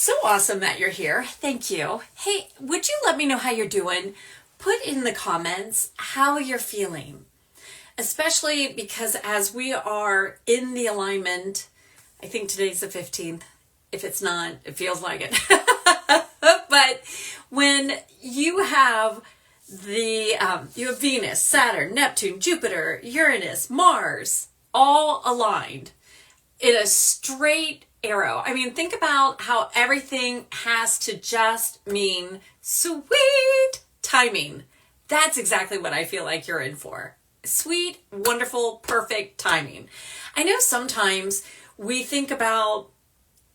So awesome that you're here. Thank you. Hey, would you let me know how you're doing? Put in the comments how you're feeling, especially because as we are in the alignment, I think today's the 15th. If it's not, it feels like it. But when you have you have Venus, Saturn, Neptune, Jupiter, Uranus, Mars, all aligned in a straight arrow. I mean, think about how everything has to just mean sweet timing. That's exactly what I feel like you're in for. Sweet, wonderful, perfect timing. I know sometimes we think about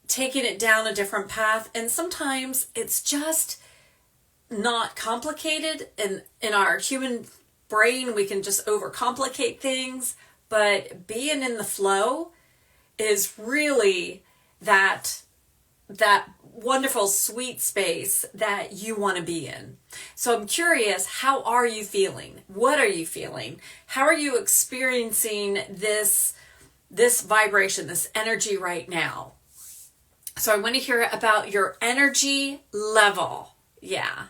taking it down a different path, and sometimes it's just not complicated. In our human brain, we can just overcomplicate things, but being in the flow is really that wonderful sweet space that you want to be in. So I'm curious, how are you feeling? What are you feeling? How are you experiencing this vibration, this energy right now? So I want to hear about your energy level. Yeah.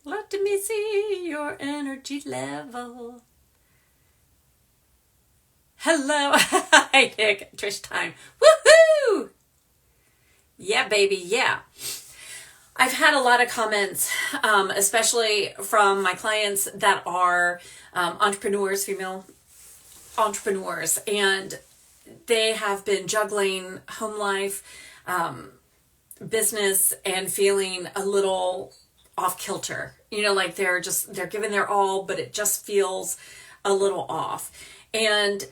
Let me see your energy level. Hello. Hi, Nick. Trish time. Woohoo! Yeah, baby. Yeah. I've had a lot of comments, especially from my clients that are entrepreneurs, female entrepreneurs, and they have been juggling home life, business, and feeling a little off kilter. You know, like they're giving their all, but it just feels a little off. And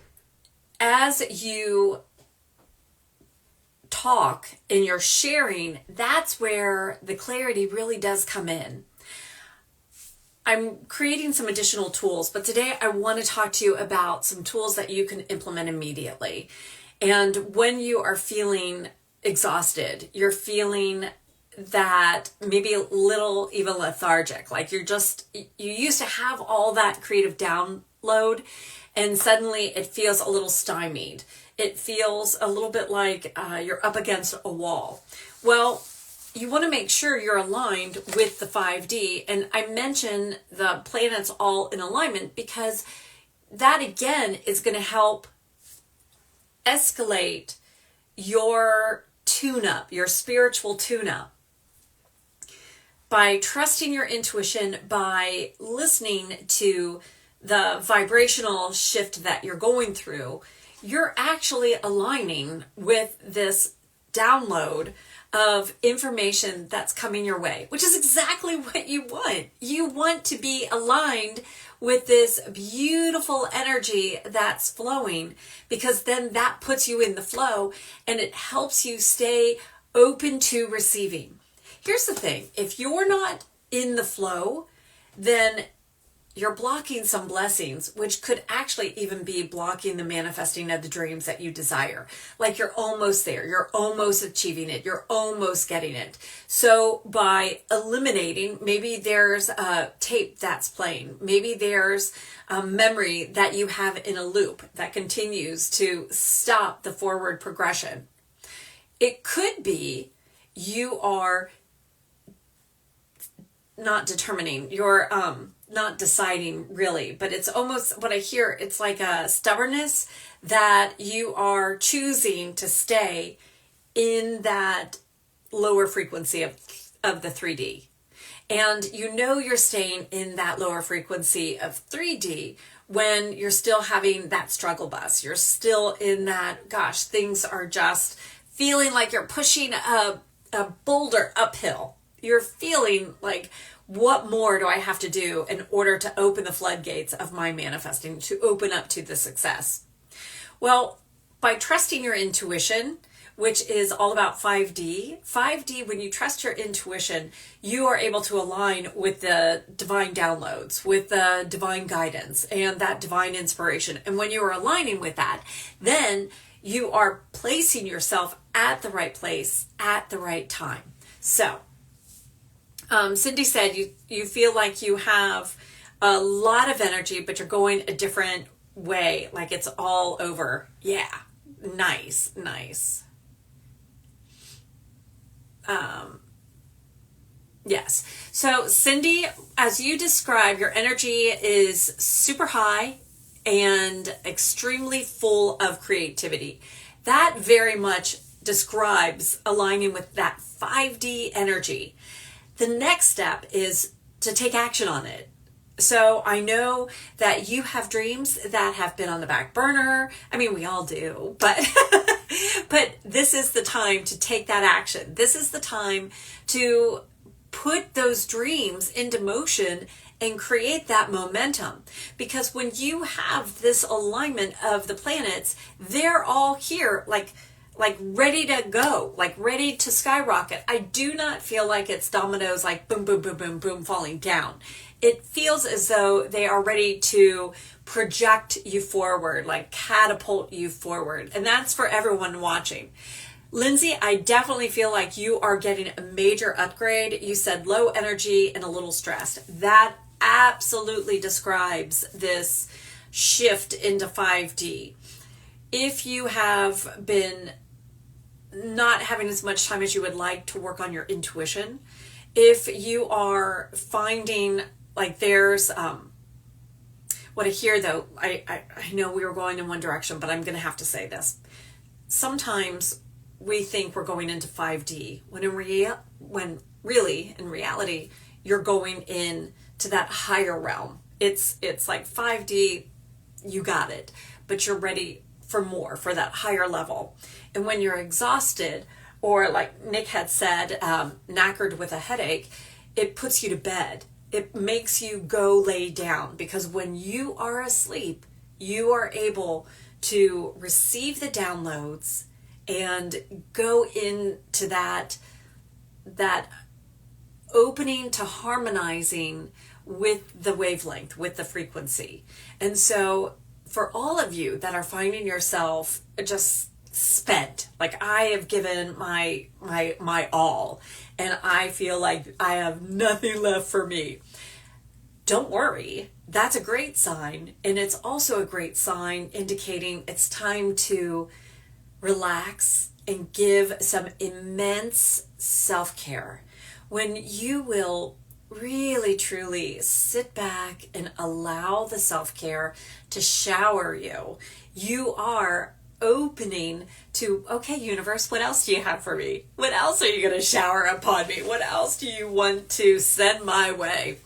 as you talk and you're sharing, that's where the clarity really does come in. I'm creating some additional tools, but today I want to talk to you about some tools that you can implement immediately. And when you are feeling exhausted, you're feeling that maybe a little even lethargic, like you used to have all that creative download, and suddenly it feels a little stymied. It feels a little bit like you're up against a wall. Well, you want to make sure you're aligned with the 5D. And I mention the planets all in alignment because that, again, is going to help escalate your tune-up, your spiritual tune-up. By trusting your intuition, by listening to the vibrational shift that you're going through, you're actually aligning with this download of information that's coming your way, which is exactly what you want. You want to be aligned with this beautiful energy that's flowing, because then that puts you in the flow and it helps you stay open to receiving. Here's the thing. If you're not in the flow, then you're blocking some blessings, which could actually even be blocking the manifesting of the dreams that you desire. Like you're almost there. You're almost achieving it. You're almost getting it. So by eliminating, maybe there's a tape that's playing. Maybe there's a memory that you have in a loop that continues to stop the forward progression. It could be you are not determining, you're not deciding really, but it's almost what I hear, it's like a stubbornness that you are choosing to stay in that lower frequency of the 3D. And you know you're staying in that lower frequency of 3D when you're still having that struggle bus. You're still in that, gosh, things are just feeling like you're pushing a boulder uphill. You're feeling like, what more do I have to do in order to open the floodgates of my manifesting, to open up to the success? Well, by trusting your intuition, which is all about 5D, when you trust your intuition, you are able to align with the divine downloads, with the divine guidance and that divine inspiration. And when you are aligning with that, then you are placing yourself at the right place at the right time. So, Cindy said you feel like you have a lot of energy, but you're going a different way, like it's all over. Yeah, Nice, nice. Yes. So Cindy, as you describe, your energy is super high and extremely full of creativity. That very much describes aligning with that 5D energy. The next step is to take action on it. So I know that you have dreams that have been on the back burner. I mean, we all do, but but this is the time to take that action. This is the time to put those dreams into motion and create that momentum. Because when you have this alignment of the planets, they're all here like ready to go, like ready to skyrocket. I do not feel like it's dominoes, like boom, boom, boom, boom, boom, falling down. It feels as though they are ready to project you forward, like catapult you forward. And that's for everyone watching. Lindsay, I definitely feel like you are getting a major upgrade. You said low energy and a little stressed. That absolutely describes this shift into 5D. If you have been not having as much time as you would like to work on your intuition, if you are finding like there's what I hear though, I know we were going in one direction, but I'm going to have to say this. Sometimes we think we're going into 5D when really in reality you're going in to that higher realm. It's like 5D, you got it, but you're ready for more, for that higher level. And when you're exhausted, or like Nick had said, knackered with a headache, it puts you to bed. It makes you go lay down, because when you are asleep, you are able to receive the downloads and go into that opening to harmonizing with the wavelength, with the frequency. And so for all of you that are finding yourself just spent, like I have given my all and I feel like I have nothing left for me, don't worry. That's a great sign. And it's also a great sign indicating it's time to relax and give some immense self-care. When you will really truly sit back and allow the self-care to shower you, you are opening to, okay, universe, what else do you have for me? What else are you going to shower upon me? What else do you want to send my way?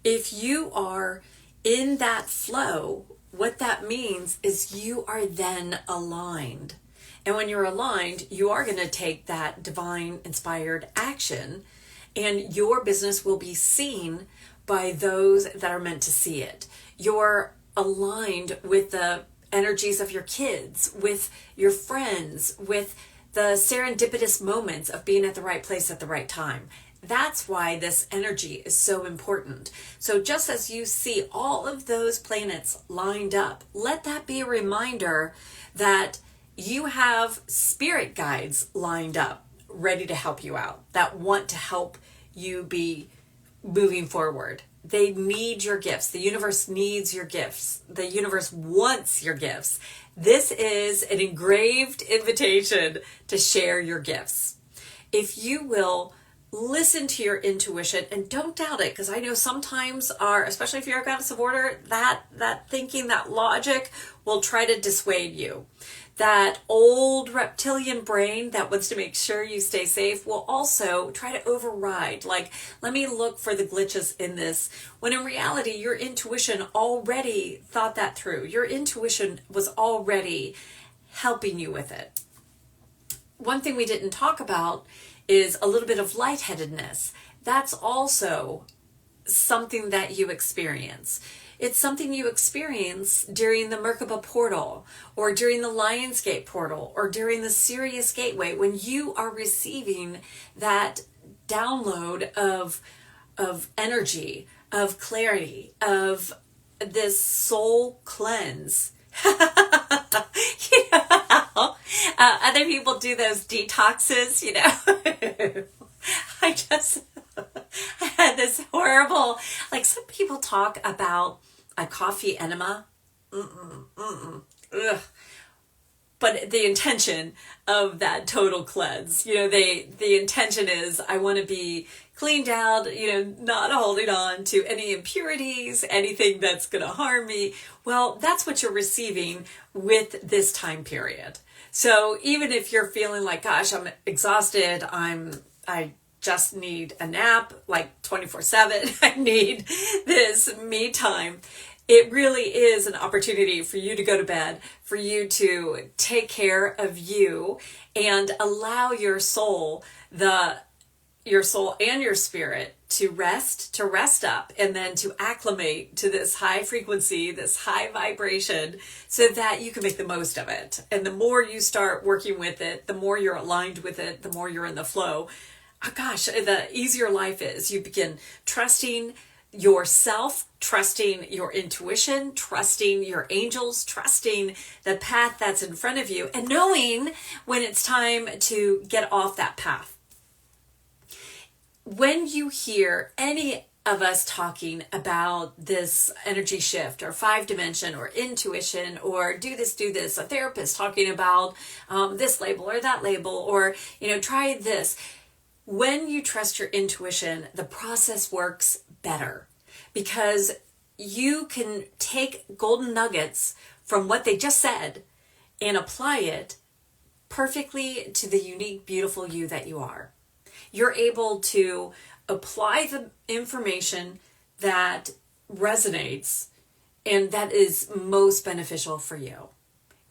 If you are in that flow, what that means is you are then aligned. And when you're aligned, you are going to take that divine inspired action, and your business will be seen by those that are meant to see it. You're aligned with the energies of your kids, with your friends, with the serendipitous moments of being at the right place at the right time. That's why this energy is so important. So just as you see all of those planets lined up, let that be a reminder that you have spirit guides lined up, ready to help you out, that want to help you be moving forward. They need your gifts. The universe needs your gifts. The universe wants your gifts. This is an engraved invitation to share your gifts. If you will listen to your intuition and don't doubt it, because I know sometimes especially if you're a goddess of order, that thinking, that logic will try to dissuade you. That old reptilian brain that wants to make sure you stay safe will also try to override, like, let me look for the glitches in this, when in reality your intuition already thought that through. Your intuition was already helping you with it. One thing we didn't talk about is a little bit of lightheadedness. That's also something that you experience. It's something you experience during the Merkaba portal, or during the Lionsgate portal, or during the Sirius Gateway, when you are receiving that download of energy, of clarity, of this soul cleanse. You know, other people do those detoxes, you know. I had this horrible, like, some people talk about a coffee enema. Ugh. but the intention of that total cleanse, the intention is, I want to be cleaned out, not holding on to any impurities, anything that's going to harm me. Well, that's what you're receiving with this time period. So even if you're feeling like, gosh, I'm exhausted, I just need a nap like 24/7, I need this me time. It really is an opportunity for you to go to bed, for you to take care of you and allow your soul and your spirit to rest up, and then to acclimate to this high frequency, this high vibration, so that you can make the most of it. And the more you start working with it, the more you're aligned with it, the more you're in the flow. Oh gosh, the easier life is. You begin trusting yourself, trusting your intuition, trusting your angels, trusting the path that's in front of you, and knowing when it's time to get off that path. When you hear any of us talking about this energy shift or 5-dimension or intuition or do this, a therapist talking about this label or that label, or, try this. When you trust your intuition, the process works better, because you can take golden nuggets from what they just said and apply it perfectly to the unique, beautiful you that you are. You're able to apply the information that resonates and that is most beneficial for you.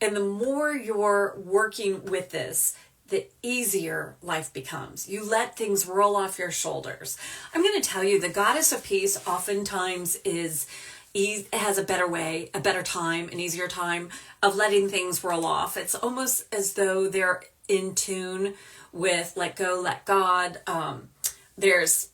And the more you're working with this, the easier life becomes. You let things roll off your shoulders. I'm going to tell you, the goddess of peace oftentimes has a better way, a better time, an easier time of letting things roll off. It's almost as though they're in tune with let go, let God. There's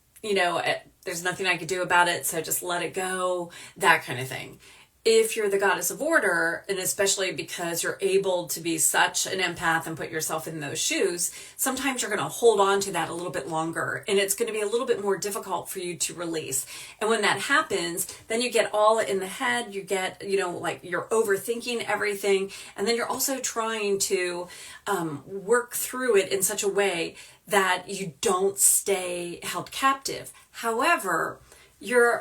nothing I could do about it, so just let it go, that kind of thing. If you're the goddess of order, and especially because you're able to be such an empath and put yourself in those shoes, sometimes you're going to hold on to that a little bit longer, and it's going to be a little bit more difficult for you to release. And when that happens, then you get all in the head, you get, like you're overthinking everything, and then you're also trying to work through it in such a way that you don't stay held captive. However, you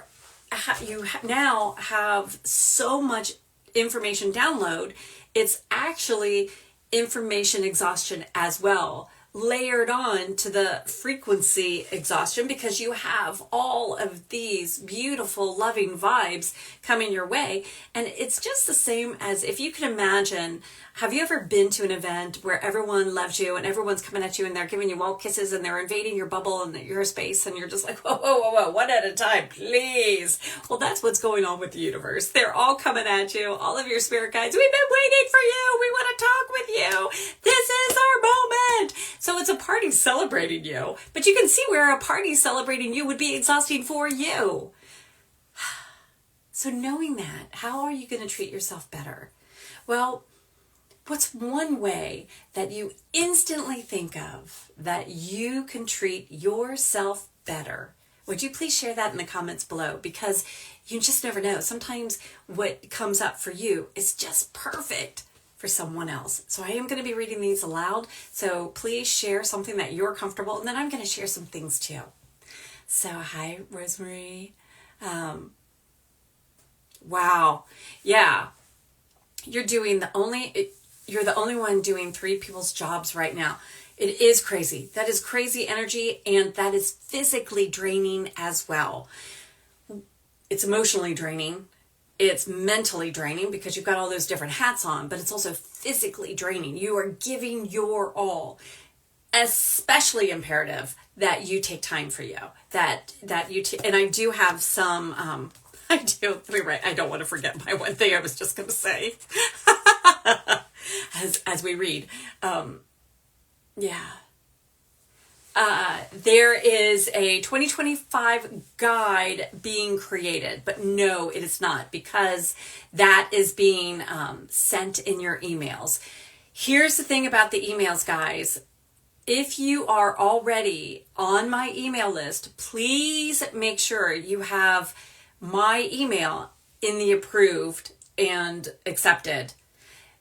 now have so much information download, it's actually information exhaustion as well, layered on to the frequency exhaustion, because you have all of these beautiful, loving vibes coming your way. And it's just the same as if you can imagine, have you ever been to an event where everyone loves you and everyone's coming at you and they're giving you wall kisses and they're invading your bubble and your space, and you're just like, whoa, one at a time, please. Well, that's what's going on with the universe. They're all coming at you, all of your spirit guides. We've been waiting for you. We want to talk with you. This is our moment. So it's a party celebrating you, but you can see where a party celebrating you would be exhausting for you. So knowing that, how are you going to treat yourself better? Well, what's one way that you instantly think of that you can treat yourself better? Would you please share that in the comments below? Because you just never know. Sometimes what comes up for you is just perfect for someone else. So I am going to be reading these aloud. So please share something that you're comfortable, and then I'm going to share some things too. So hi, Rosemary. Wow. Yeah. You're the only one doing 3 people's jobs right now. It is crazy. That is crazy energy, and that is physically draining as well. It's emotionally draining. It's mentally draining because you've got all those different hats on, but it's also physically draining. You are giving your all. Especially imperative that you take time for you. And I do have some, I don't want to forget my one thing I was just going to say. as we read. There is a 2025 guide being created, but no, it is not, because that is being sent in your emails. Here's the thing about the emails, guys. If you are already on my email list, please make sure you have my email in the approved and accepted,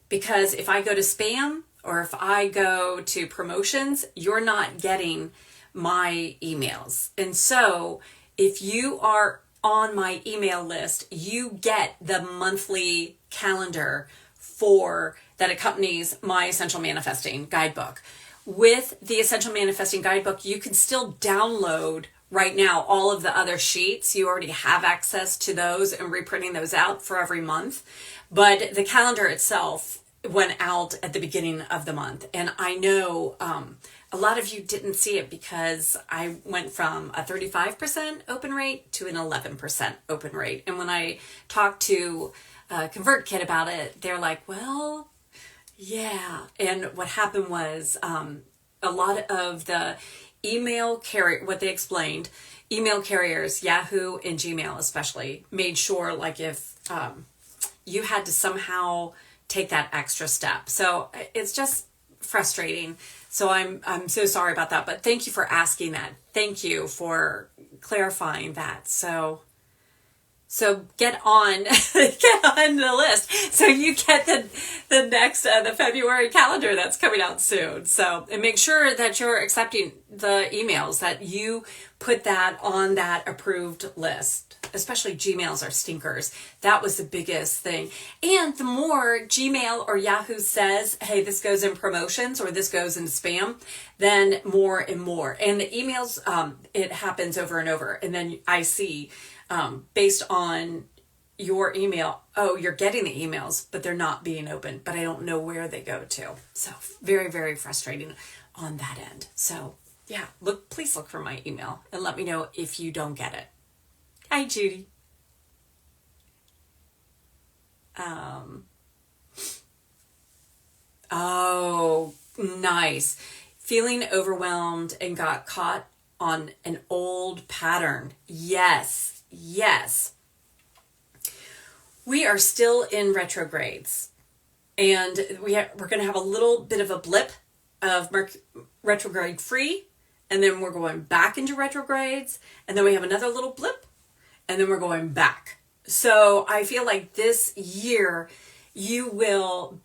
Because if I go to spam or if I go to promotions, you're not getting my emails. And so if you are on my email list, you get the monthly calendar for that accompanies my Essential Manifesting Guidebook. With the Essential Manifesting Guidebook, you can still download right now all of the other sheets. You already have access to those and reprinting those out for every month. But the calendar itself went out at the beginning of the month. And I know a lot of you didn't see it because I went from a 35% open rate to an 11% open rate. And when I talked to ConvertKit about it, they're like, well, yeah. And what happened was a lot of the email carrier, what they explained, email carriers, Yahoo and Gmail especially, made sure like if you had to somehow take that extra step. So it's just frustrating. So I'm so sorry about that, but thank you for asking that. Thank you for clarifying that. So get on the list. So you get the next the February calendar that's coming out soon. So, and make sure that you're accepting the emails, that you put that on that approved list. Especially Gmails are stinkers. That was the biggest thing. And the more Gmail or Yahoo says, hey, this goes in promotions or this goes into spam, then more and more. And the emails, it happens over and over. And then I see based on your email, oh, you're getting the emails, but they're not being opened, but I don't know where they go to. So very, very frustrating on that end. So yeah, please look for my email and let me know if you don't get it. Hi, Judy. Oh, nice. Feeling overwhelmed and got caught on an old pattern. Yes. We are still in retrogrades, and we're going to have a little bit of a blip of retrograde free, and then we're going back into retrogrades, and then we have another little blip, and then we're going back. So I feel like this year you will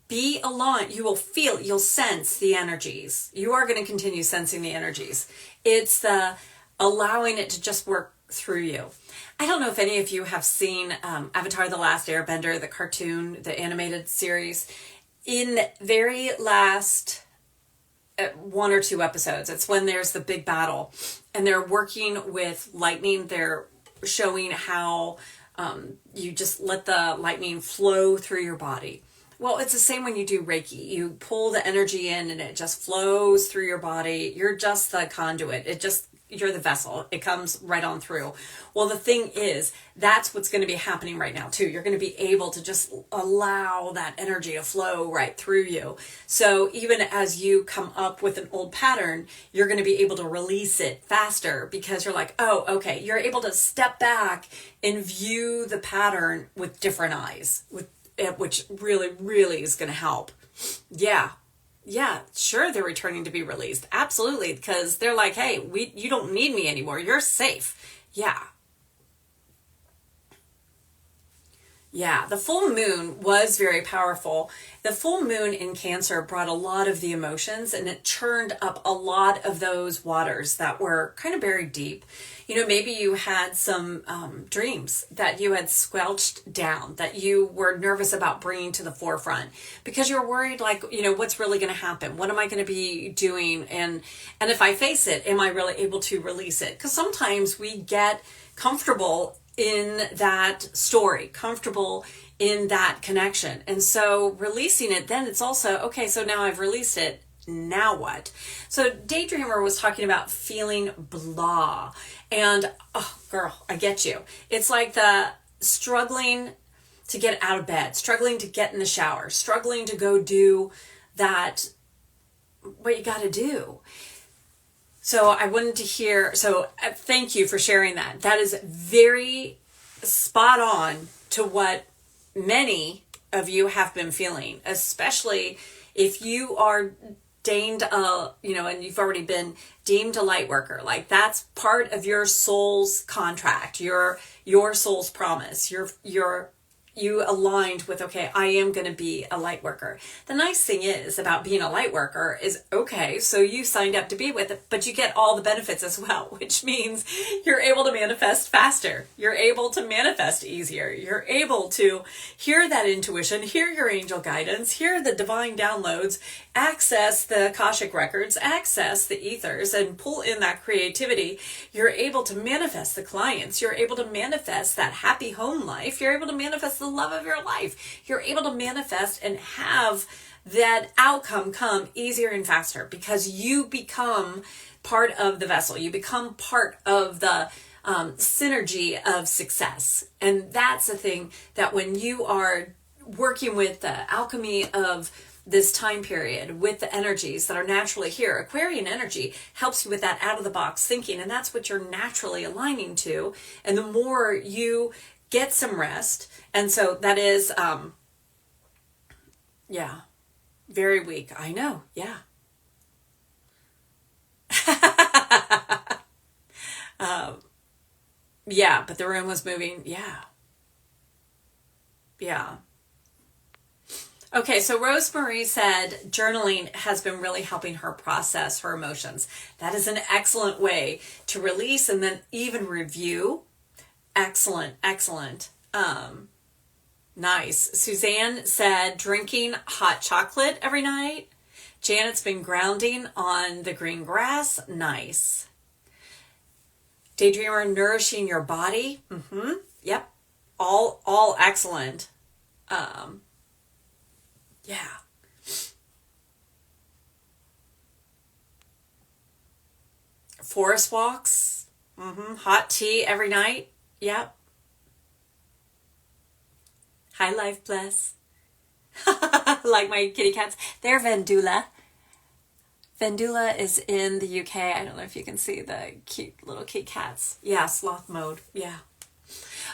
be aligned. You will feel, you'll sense the energies. You are going to continue sensing the energies. It's the allowing it to just work through you. I don't know if any of you have seen Avatar: The Last Airbender, the cartoon, the animated series. In very last one or two episodes, it's when there's the big battle and they're working with lightning. They're showing how you just let the lightning flow through your body. Well, it's the same when you do Reiki. You pull the energy in and it just flows through your body. You're just the conduit. You're the vessel. It comes right on through. Well, the thing is, that's what's going to be happening right now too. You're going to be able to just allow that energy to flow right through you. So even as you come up with an old pattern, you're going to be able to release it faster because you're like, oh, okay. You're able to step back and view the pattern with different eyes, which really, really is going to help. Yeah, sure, they're returning to be released. Absolutely, because they're like, hey, you don't need me anymore. You're safe. Yeah, the full moon was very powerful. The full moon in Cancer brought a lot of the emotions, and it churned up a lot of those waters that were kind of buried deep. You know, maybe you had some dreams that you had squelched down, that you were nervous about bringing to the forefront because you're worried, like, you know, what's really going to happen? What am I going to be doing? And if I face it, am I really able to release it? Because sometimes we get comfortable in that story, comfortable in that connection. And so releasing it, then it's also, okay, so now I've released it. Now what? So Daydreamer was talking about feeling blah. And, oh, girl, I get you. It's like the struggling to get out of bed, struggling to get in the shower, struggling to go do that, what you got to do. So I wanted to hear, thank you for sharing that. That is very spot on to what many of you have been feeling, especially if you are deemed and you've already been deemed a light worker. Like that's part of your soul's contract, your soul's promise, your you aligned with, okay, I am going to be a light worker. The nice thing is about being a light worker is, okay, so you signed up to be with it, but you get all the benefits as well, which means you're able to manifest faster. You're able to manifest easier. You're able to hear that intuition, hear your angel guidance, hear the divine downloads, access the Akashic records, access the ethers, and pull in that creativity. You're able to manifest the clients. You're able to manifest that happy home life. You're able to manifest the love of your life. You're able to manifest and have that outcome come easier and faster because you become part of the vessel. You become part of the synergy of success. And that's the thing that when you are working with the alchemy of this time period with the energies that are naturally here, Aquarian energy helps you with that out of the box thinking, and that's what you're naturally aligning to. And the more you get some rest, and so that is very weak. I know. Yeah. Yeah, but the room was moving. Yeah. Okay, so Rosemarie said journaling has been really helping her process her emotions. That is an excellent way to release and then even review. Excellent. Nice. Suzanne said drinking hot chocolate every night. Janet's been grounding on the green grass. Nice. Daydreamer, nourishing your body. Yep. All excellent. Yeah. Forest walks. Hot tea every night. Yep. Hi, Life Bless. Like my kitty cats. They're Vendula. Vendula is in the UK. I don't know if you can see the cute little kitty cats. Yeah, sloth mode. Yeah.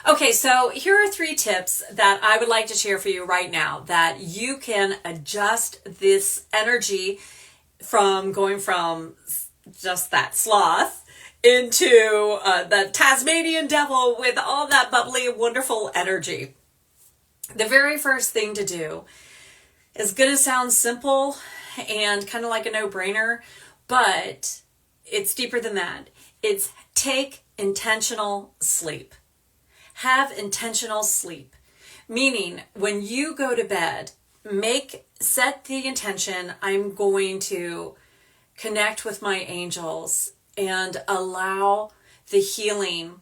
Okay, so here are 3 tips that I would like to share for you right now that you can adjust this energy from going from just that sloth into the Tasmanian devil with all that bubbly, wonderful energy. The very first thing to do is going to sound simple and kind of like a no-brainer, but it's deeper than that. It's take intentional sleep. Have intentional sleep, meaning when you go to bed, set the intention, I'm going to connect with my angels and allow the healing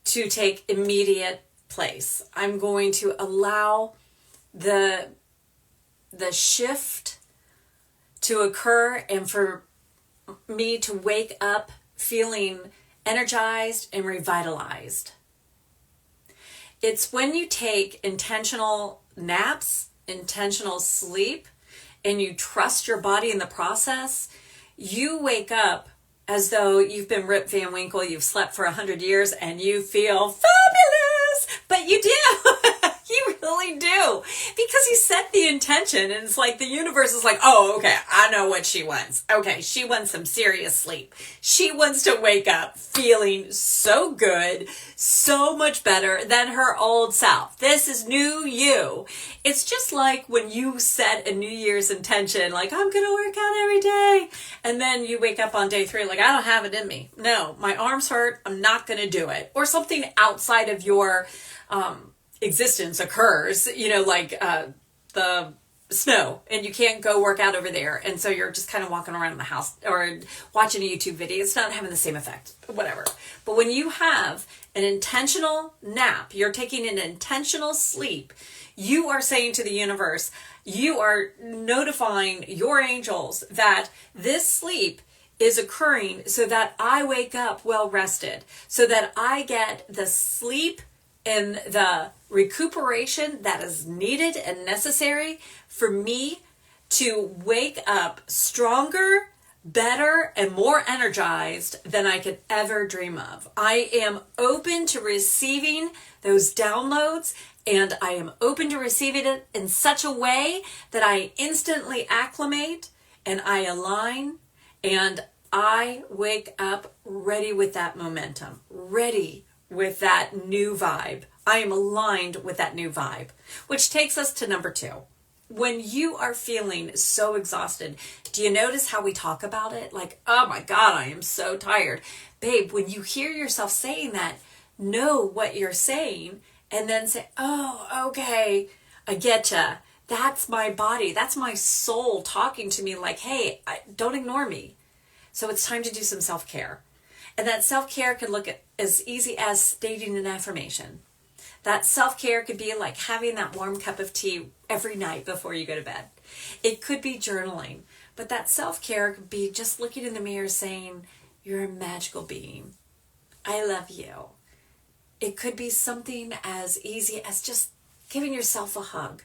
to take immediate place. I'm going to allow the shift to occur and for me to wake up feeling energized and revitalized. It's when you take intentional naps, intentional sleep, and you trust your body in the process, you wake up as though you've been Rip Van Winkle, you've slept for 100 years, and you feel fabulous. But you do. You really do. Because you set the intention, and it's like the universe is like, oh, okay, I know what she wants. Okay, she wants some serious sleep. She wants to wake up feeling so good, so much better than her old self. This is new you. It's just like when you set a New Year's intention, like, I'm going to work out every day. And then you wake up on day 3, like, I don't have it in me. No, my arms hurt. I'm not going to do it. Or something outside of your existence occurs, like the snow, and you can't go work out over there. And so you're just kind of walking around the house or watching a YouTube video. It's not having the same effect, whatever. But when you have an intentional nap, you're taking an intentional sleep, you are saying to the universe, you are notifying your angels that this sleep is occurring so that I wake up well rested, so that I get the sleep and the recuperation that is needed and necessary for me to wake up stronger, better, and more energized than I could ever dream of. I am open to receiving those downloads, and I am open to receiving it in such a way that I instantly acclimate and I align and I wake up ready with that momentum, ready with that new vibe. I am aligned with that new vibe, which takes us to number 2. When you are feeling so exhausted, do you notice how we talk about it? Like, oh my God, I am so tired. Babe, when you hear yourself saying that, know what you're saying and then say, oh, okay, I getcha. That's my body. That's my soul talking to me like, hey, don't ignore me. So it's time to do some self-care. And that self-care could look at as easy as stating an affirmation. That self-care could be like having that warm cup of tea every night before you go to bed. It could be journaling. But that self-care could be just looking in the mirror saying, you're a magical being. I love you. It could be something as easy as just giving yourself a hug.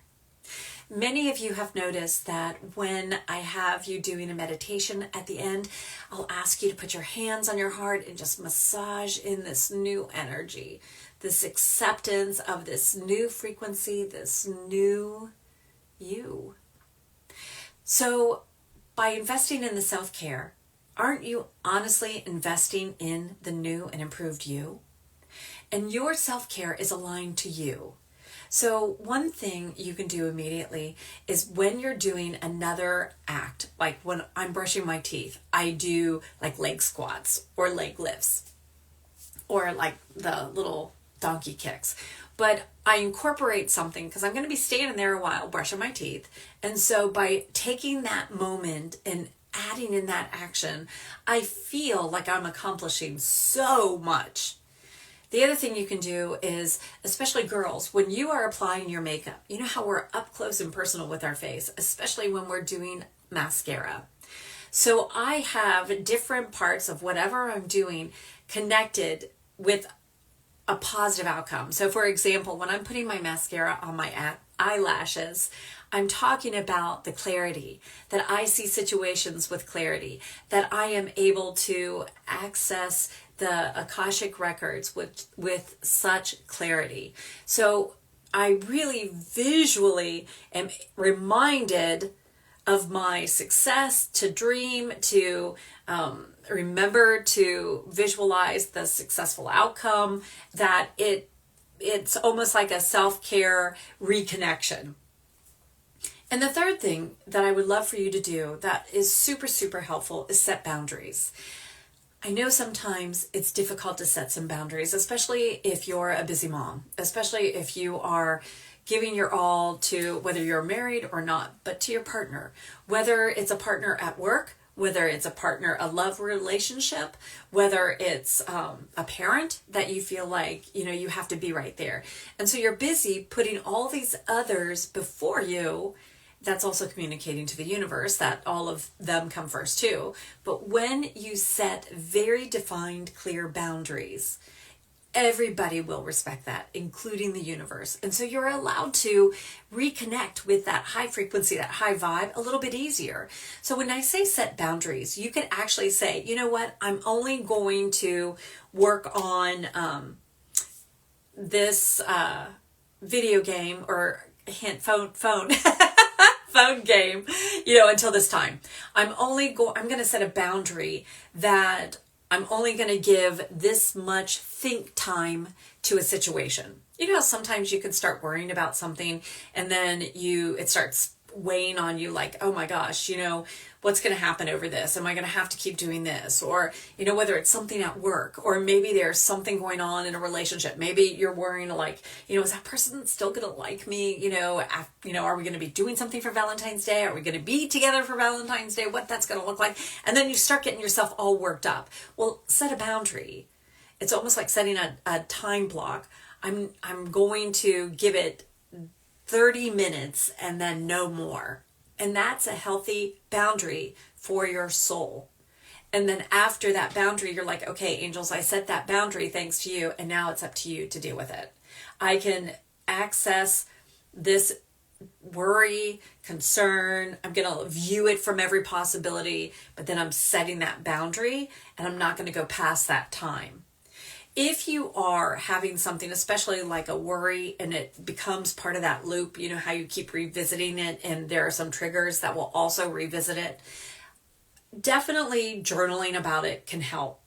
Many of you have noticed that when I have you doing a meditation at the end, I'll ask you to put your hands on your heart and just massage in this new energy, this acceptance of this new frequency, this new you. So by investing in the self-care, aren't you honestly investing in the new and improved you? And your self-care is aligned to you. So one thing you can do immediately is when you're doing another act, like when I'm brushing my teeth, I do like leg squats or leg lifts or like the little donkey kicks. But I incorporate something because I'm going to be standing there a while brushing my teeth. And so by taking that moment and adding in that action, I feel like I'm accomplishing so much. The other thing you can do is, especially girls, when you are applying your makeup, you know how we're up close and personal with our face, especially when we're doing mascara. So I have different parts of whatever I'm doing connected with a positive outcome. So for example, when I'm putting my mascara on my eyelashes, I'm talking about the clarity, that I see situations with clarity, that I am able to access the Akashic records with such clarity. So I really visually am reminded of my success, to dream, to remember to visualize the successful outcome, that it's almost like a self-care reconnection. And the third thing that I would love for you to do that is super, super helpful is set boundaries. I know sometimes it's difficult to set some boundaries, especially if you're a busy mom, especially if you are giving your all to, whether you're married or not, but to your partner, whether it's a partner at work, whether it's a partner, a love relationship, whether it's a parent that you feel like, you have to be right there. And so you're busy putting all these others before you. That's also communicating to the universe that all of them come first too. But when you set very defined, clear boundaries, everybody will respect that, including the universe. And so you're allowed to reconnect with that high frequency, that high vibe a little bit easier. So when I say set boundaries, you can actually say, you know what, I'm only going to work on this video game or phone phone game, until this time. I'm going to set a boundary that I'm only going to give this much think time to a situation. You know, sometimes you can start worrying about something and then it starts weighing on you like, oh my gosh, what's going to happen over this? Am I going to have to keep doing this? Or, whether it's something at work or maybe there's something going on in a relationship. Maybe you're worrying like, is that person still going to like me? Are we going to be doing something for Valentine's Day? Are we going to be together for Valentine's Day? What that's going to look like? And then you start getting yourself all worked up. Well, set a boundary. It's almost like setting a time block. I'm going to give it 30 minutes and then no more. And that's a healthy boundary for your soul. And then after that boundary, you're like, okay, angels, I set that boundary thanks to you. And now it's up to you to deal with it. I can access this worry, concern. I'm going to view it from every possibility, but then I'm setting that boundary and I'm not going to go past that time. If you are having something, especially like a worry, and it becomes part of that loop, how you keep revisiting it and there are some triggers that will also revisit it, definitely journaling about it can help.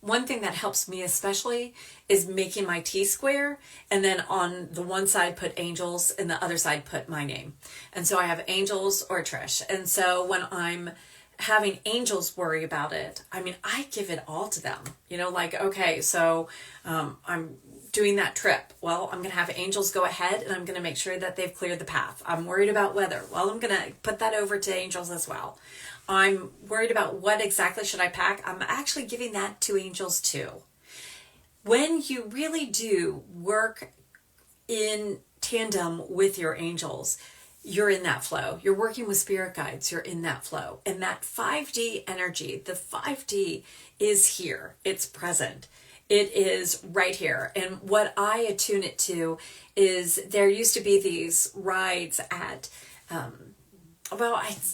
one thing that helps me especially is making my T-square, and then on the one side put angels and the other side put my name. And so I have angels or Trish. And so when I'm having angels worry about it, I mean, I give it all to them, like, okay, so I'm doing that trip. Well, I'm going to have angels go ahead, and I'm going to make sure that they've cleared the path. I'm worried about weather. Well, I'm going to put that over to angels as well. I'm worried about what exactly should I pack. I'm actually giving that to angels too. When you really do work in tandem with your angels, you're in that flow. You're working with spirit guides. You're in that flow. And that 5D energy, the 5D is here. It's present. It is right here. And what I attune it to is there used to be these rides at,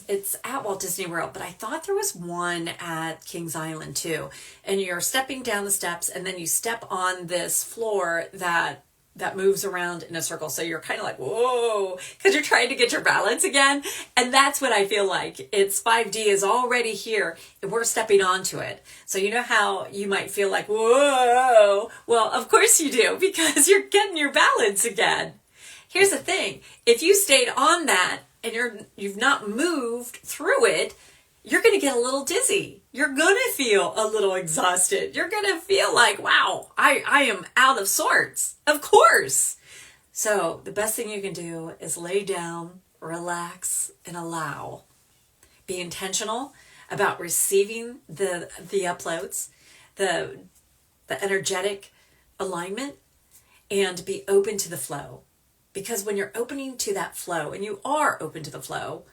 it's at Walt Disney World, but I thought there was one at Kings Island too. And you're stepping down the steps, and then you step on this floor that moves around in a circle. So you're kind of like, whoa, because you're trying to get your balance again. And that's what I feel like. It's 5D is already here, and we're stepping onto it. So you know how you might feel like, whoa. Well, of course you do, because you're getting your balance again. Here's the thing. If you stayed on that and you've not moved through it, you're going to get a little dizzy. You're going to feel a little exhausted. You're going to feel like, wow, I am out of sorts. Of course. So the best thing you can do is lay down, relax, and allow. Be intentional about receiving the uploads, the energetic alignment, and be open to the flow. Because when you're opening to that flow, and you are open to the flow,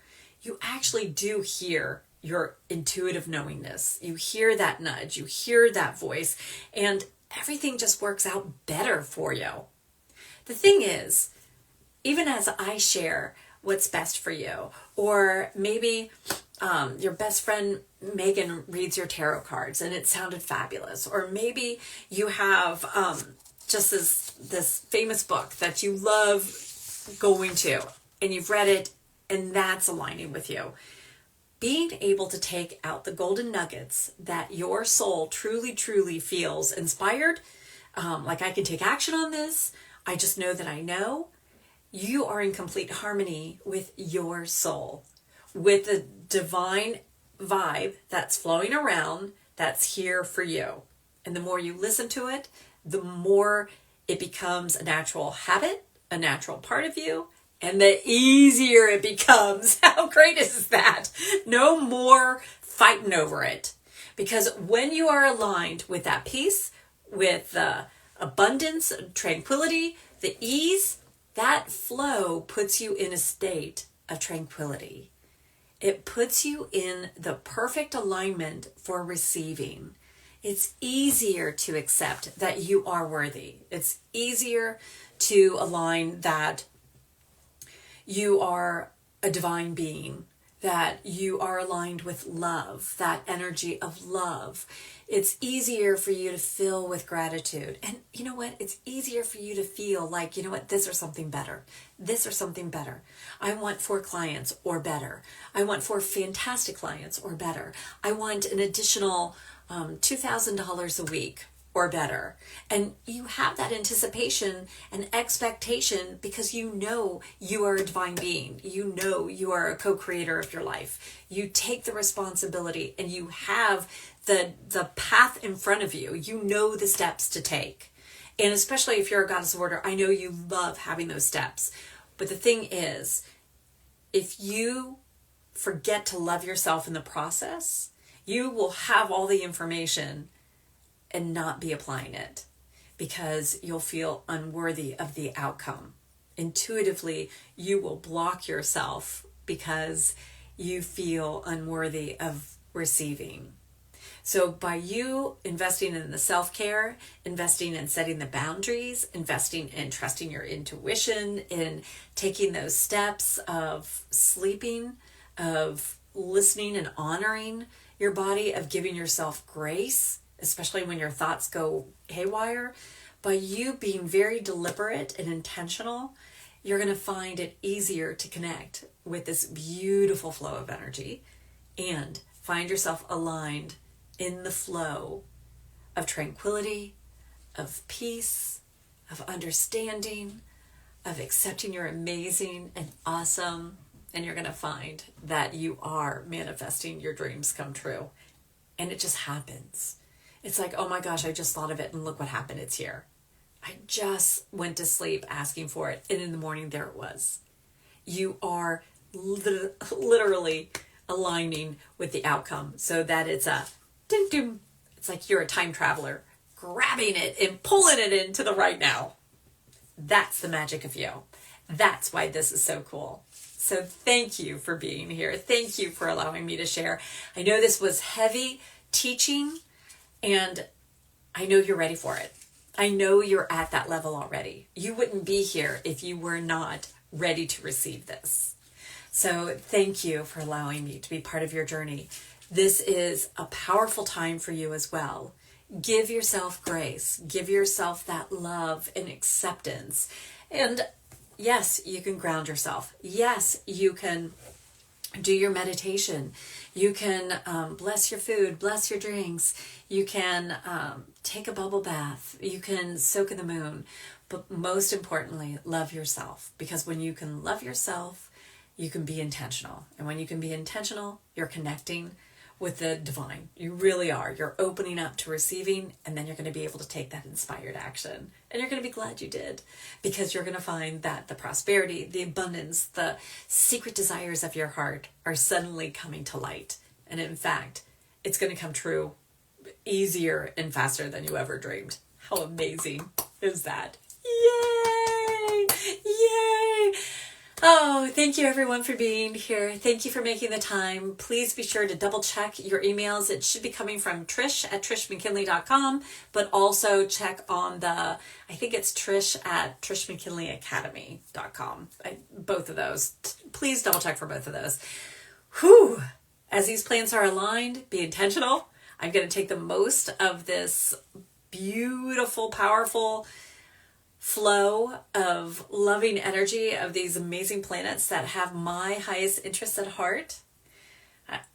you actually do hear your intuitive knowingness. You hear that nudge, you hear that voice, and everything just works out better for you. The thing is, even as I share what's best for you, or maybe your best friend Megan reads your tarot cards and it sounded fabulous, or maybe you have just this famous book that you love going to, and you've read it, and that's aligning with you. Being able to take out the golden nuggets that your soul truly, truly feels inspired, like I can take action on this, I just know that I know, you are in complete harmony with your soul, with the divine vibe that's flowing around, that's here for you. And the more you listen to it, the more it becomes a natural habit, a natural part of you, and the easier it becomes. How great is that? No more fighting over it. Because when you are aligned with that peace, with abundance, tranquility, the ease, that flow puts you in a state of tranquility. It puts you in the perfect alignment for receiving. It's easier to accept that you are worthy. It's easier to align that you are a divine being, that you are aligned with love, that energy of love. It's easier for you to fill with gratitude. And you know what? It's easier for you to feel like, you know what, this or something better. This or something better. I want 4 clients or better. I want 4 fantastic clients or better. I want an additional $2,000 a week or better. And you have that anticipation and expectation because you know you are a divine being. You know you are a co-creator of your life. You take the responsibility and you have the path in front of you. You know the steps to take. And especially if you're a goddess of order, I know you love having those steps. But the thing is, if you forget to love yourself in the process, you will have all the information and not be applying it because you'll feel unworthy of the outcome. Intuitively, you will block yourself because you feel unworthy of receiving. So by you investing in the self-care, investing in setting the boundaries, investing in trusting your intuition, in taking those steps of sleeping, of listening and honoring your body, of giving yourself grace, especially when your thoughts go haywire, by you being very deliberate and intentional, you're going to find it easier to connect with this beautiful flow of energy and find yourself aligned in the flow of tranquility, of peace, of understanding, of accepting you're amazing and awesome. And you're going to find that you are manifesting your dreams come true. And it just happens. It's like, oh my gosh, I just thought of it and look what happened. It's here. I just went to sleep asking for it. And in the morning, there it was. You are literally aligning with the outcome so that it's a ding ding. It's like you're a time traveler grabbing it and pulling it into the right now. That's the magic of you. That's why this is so cool. So thank you for being here. Thank you for allowing me to share. I know this was heavy teaching, and I know you're ready for it. I know you're at that level already. You wouldn't be here if you were not ready to receive this. So thank you for allowing me to be part of your journey. This is a powerful time for you as well. Give yourself grace. Give yourself that love and acceptance. And yes, you can ground yourself. Yes, you can do your meditation. You can bless your food, bless your drinks. You can take a bubble bath. You can soak in the moon. But most importantly, love yourself. Because when you can love yourself, you can be intentional. And when you can be intentional, you're connecting with the divine. You really are. You're opening up to receiving, and then you're going to be able to take that inspired action. And you're going to be glad you did, because you're going to find that the prosperity, the abundance, the secret desires of your heart are suddenly coming to light. And in fact, it's going to come true easier and faster than you ever dreamed. How amazing is that? Yay! Yay! Oh, thank you everyone for being here. Thank you for making the time. Please be sure to double check your emails. It should be coming from trish@trishmckinley.com, but also check on I think it's trish@trishmckinleyacademy.com. Both of those. Please double check for both of those. Whew! As these plans are aligned, be intentional. I'm going to take the most of this beautiful, powerful flow of loving energy of these amazing planets that have my highest interests at heart.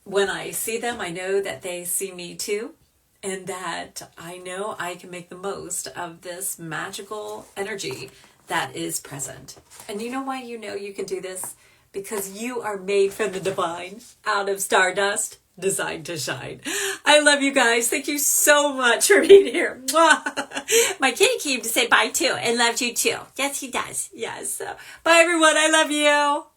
When I see them, I know that they see me too, and that I know I can make the most of this magical energy that is present. And you know why you know you can do this? Because you are made from the divine, out of stardust, designed to shine. I love you guys. Thank you so much for being here. My kitty came to say bye too and loved you too. Yes, he does. Yes. Bye everyone. I love you.